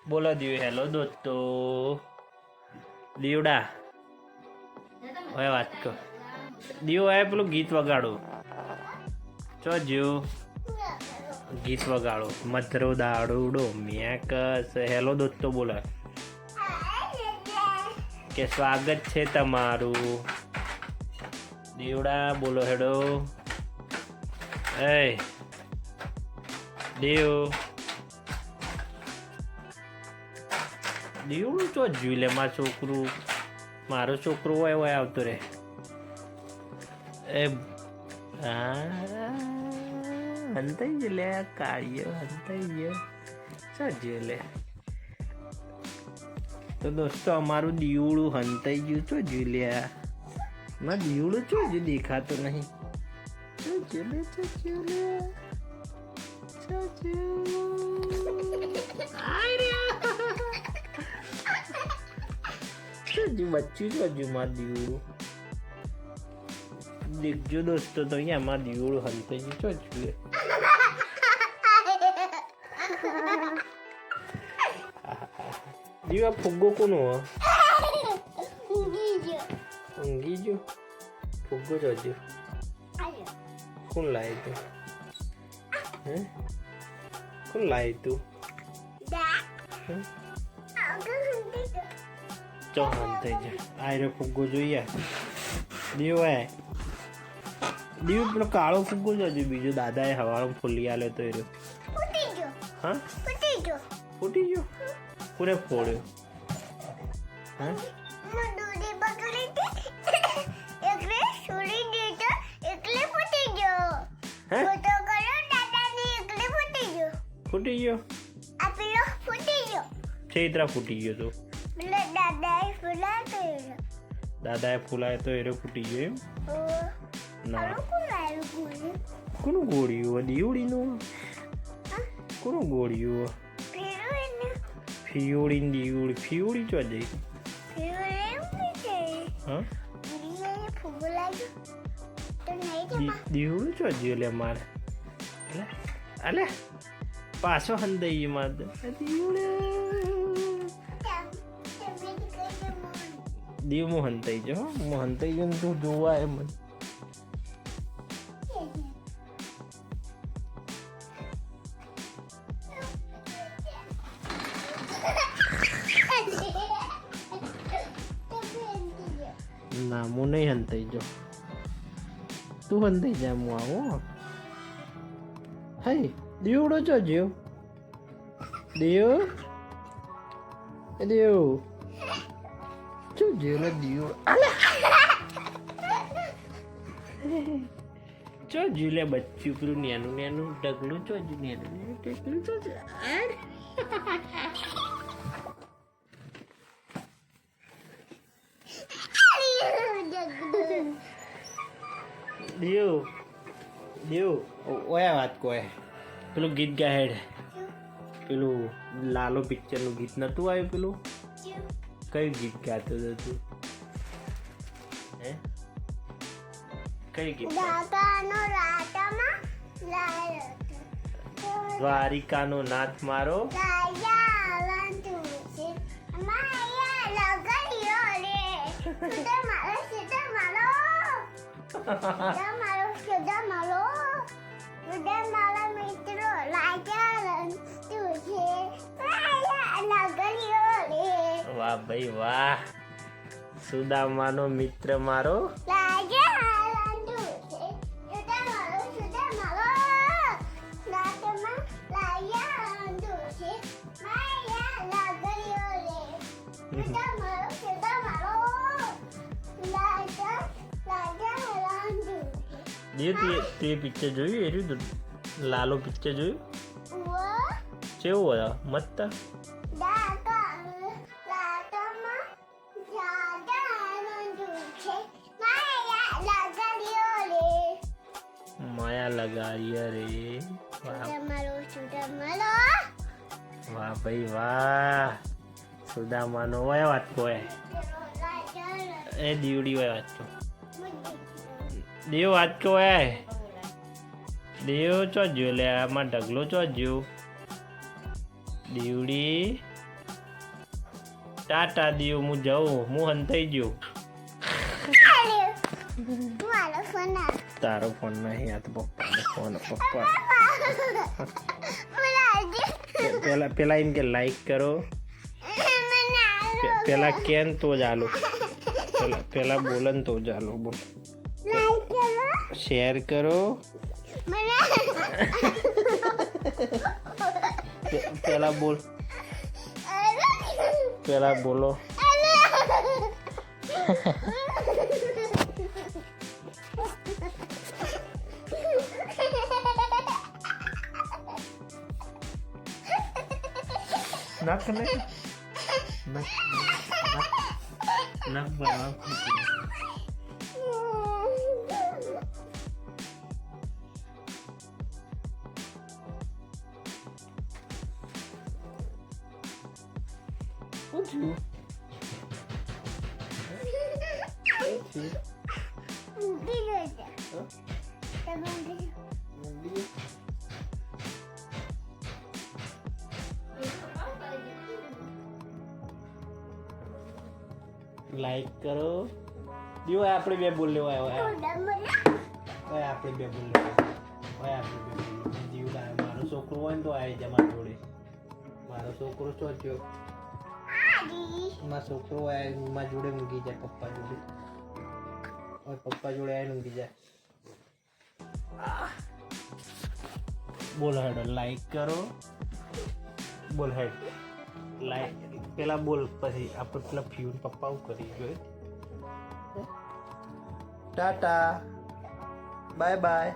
બોલો દીવ હેલો દોસ્તો દીવડા હવે વાત કર દીવ આવે પેલું ગીત વગાડો ચો જીવ ગીત વગાડો મધરો દાડુડો મેકસ હેલો દોસ્તો બોલો કે સ્વાગત છે તમારું દીવડા બોલો હેડો એ દીવ દીવડું ચો જોઈ લે મારો છોકરો હોય આવતો રે એ હંતાઈ જ લે કાળિયો હંતાઈ ગયો ચો લે તો દોસ્તો અમારું દીવડું હંતાઈ ગયું ચો જોઈ લે માં દીવડું ચો જ દેખાતો નહીં બચ્ચું છે હજુ માર દીવડું દેખજો દોસ્તો તો અહીંયા માર દીવડું હલતાઈ ગયું ચો જોઈએ દીવા ફુગ્ગો કોનો ઊંઘી ગયો ફુગ્ગો જોજો કોણ લાય તું હે કોણ લાય તું ચોહાન થઈ જાય આયરો ફુગ્ગો જોઈએ દીવ દીવ પેલો કાળો ફુગ્ગો જોજો બીજો દાદાએ હવાળો ફૂલી આલ્યો તો એ હા ફૂટી ગયો કોને ફોડ્યો હા ફૂટી ગયો છેતરા ફૂટી ગયો તો દાદાએ ફૂલાય તો એરો ફૂટી ગયો એમ ના કોનું ગોળ્યું દીવડીનું કોનું ગોળ્યું ફિયોડી ચો જઈ હા દીવડું ચો જ્યું લે મારે અલે પાછો હંદાઈ માર દીવ હું હંતાઈ જો હું હંતાઈ ગયો તું જોવા એ મને ના હું નહીં હંતાઈ જો તું હંતાઈ જા હું આવો હઈ દીવડો ચો જ્યો દીવ ચો જ્યો ને દીવ ચો જ્યું લે બચ્ચું પેલું નેનું ઢગલું ચો જ્યું નેનું ઢગલું ચો દેવ ઓયા વાત કોય પેલું ગીત ગાહેડ પેલું લાલો પિક્ચરનું ગીત નતું આવ્યું પેલું કયું ગીત ગાતો હતો તું હે કયું ગીત દ્વારિકાનો નાથ મારો વાહ ભાઈ વાહ સુદામાનો મિત્ર મારો તે પિક્ચર જોયું એર્યું લાલો પિક્ચર જોયું કેવું હતા મસ્ત માયા લગાડ્યા રે વાહ ભાઈ વાહ સુદામાનો વાય વાત કોય એ દીવડી વાય વાત કો દેવ વાત કોય દેવ ચો જ્યો લે આમાં ઢગલો ચો જ્યો દીવડી ટાટા દિયો હું જાઉં હું હંતાઈ ગયો તારો ફોન નહીં આ તો પપ્પાનો ફોન પપ્પા પેલા એમ કે લાઈક કરો પેલા કેન તો જ આલો પેલા બોલન તો જ આલો બોલ શેર કરો પેલા બોલ પેલા બોલો નખ ને નખ બનાવ લાઈક કરો દીવો આપણે બે બોલ લેવા આવ્યા આપણે બે બોલ લેવા આપણે બે બોલ જીવ મારો છોકરો હોય ને તો આવી જાય મારા જોડે મારો છોકરો સોચ્યો મારો છોકરો હોય મારા જોડે ઊંઘી જાય પપ્પા જોડે પપ્પા જોડે આવીને ઊંઘી જાય બોલ હેડ લાઈક કરો બોલ હેડ લાઈક પેલા બોલ પછી આપણે પેલા ફ્યુન પપ્પા કરી ગયો ટાટા બાય બાય